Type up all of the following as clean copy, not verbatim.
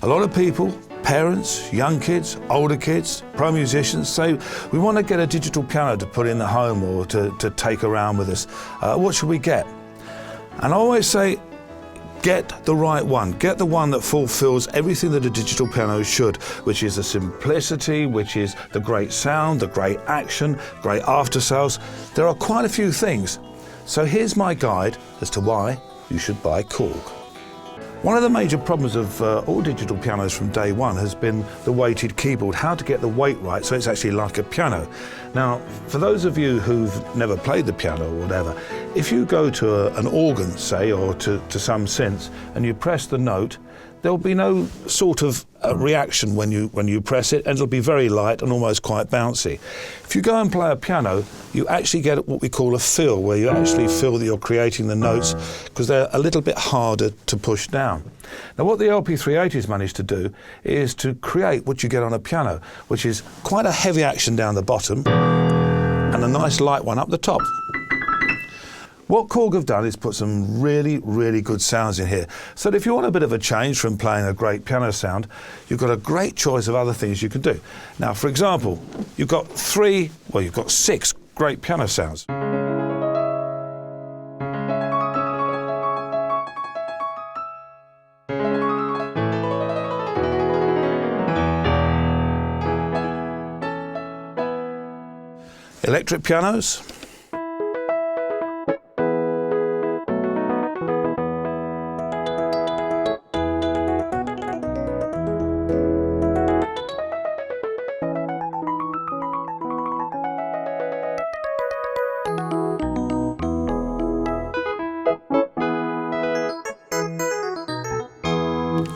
A lot of people, parents, young kids, older kids, pro musicians say, we want to get a digital piano to put in the home or to take around with us. What should we get? And I always say, get the right one. Get the one that fulfills everything that a digital piano should, which is the simplicity, which is the great sound, the great action, great after sales. There are quite a few things. So here's my guide as to why you should buy Korg. One of the major problems of all digital pianos from day one has been the weighted keyboard, how to get the weight right so it's actually like a piano. Now, for those of you who've never played the piano or whatever, if you go to an organ, say, or to some synth, and you press the note, there'll be no sort of reaction when you press it, and it'll be very light and almost quite bouncy. If you go and play a piano, you actually get what we call a feel, where you actually feel that you're creating the notes, because they're a little bit harder to push down. Now, what the LP380's managed to do is to create what you get on a piano, which is quite a heavy action down the bottom and a nice light one up the top. What Korg have done is put some really, really good sounds in here. So that if you want a bit of a change from playing a great piano sound, you've got a great choice of other things you can do. Now, for example, you've got 6 great piano sounds. Electric pianos.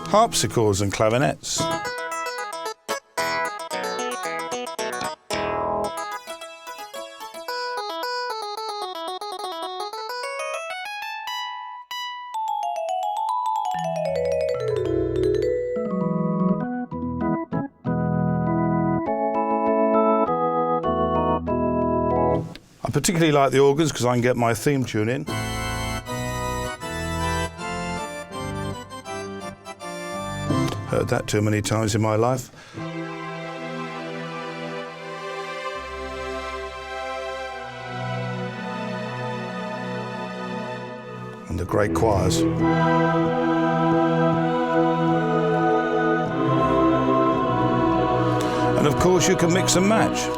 Harpsichords and clarinets. I particularly like the organs because I can get my theme tune in. Heard that too many times in my life. And the great choirs. And of course you can mix and match.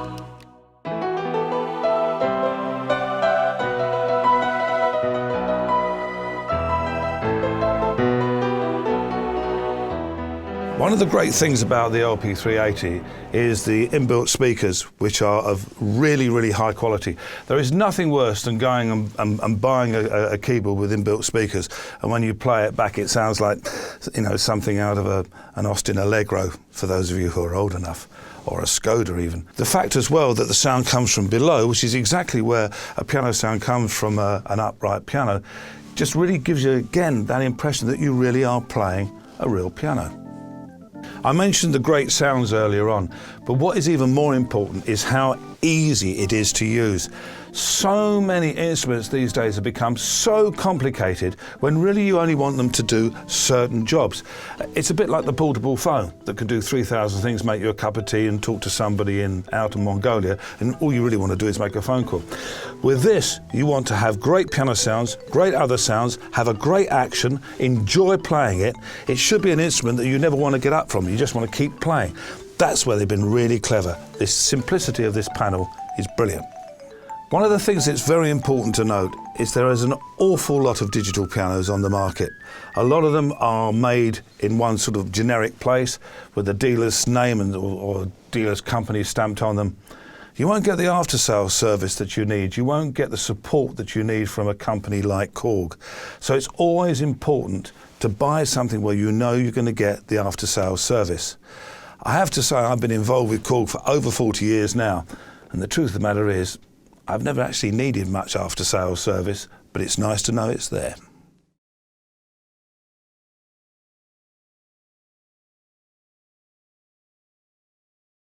One of the great things about the LP380 is the inbuilt speakers, which are of really, really high quality. There is nothing worse than going and buying a keyboard with inbuilt speakers, and when you play it back, it sounds like, you know, something out of an Austin Allegro, for those of you who are old enough, or a Skoda even. The fact as well that the sound comes from below, which is exactly where a piano sound comes from an upright piano, just really gives you, again, that impression that you really are playing a real piano. I mentioned the great sounds earlier on, but what is even more important is how easy it is to use. So many instruments these days have become so complicated when really you only want them to do certain jobs. It's a bit like the portable phone that can do 3,000 things, make you a cup of tea and talk to somebody out in Mongolia, and all you really want to do is make a phone call. With this, you want to have great piano sounds, great other sounds, have a great action, enjoy playing it. It should be an instrument that you never want to get up from, you just want to keep playing. That's where they've been really clever. This simplicity of this panel is brilliant. One of the things that's very important to note is there is an awful lot of digital pianos on the market. A lot of them are made in one sort of generic place with the dealer's name or dealer's company stamped on them. You won't get the after-sales service that you need. You won't get the support that you need from a company like Korg. So it's always important to buy something where you know you're going to get the after-sales service. I have to say I've been involved with Korg for over 40 years now, and the truth of the matter is I've never actually needed much after-sales service, but it's nice to know it's there.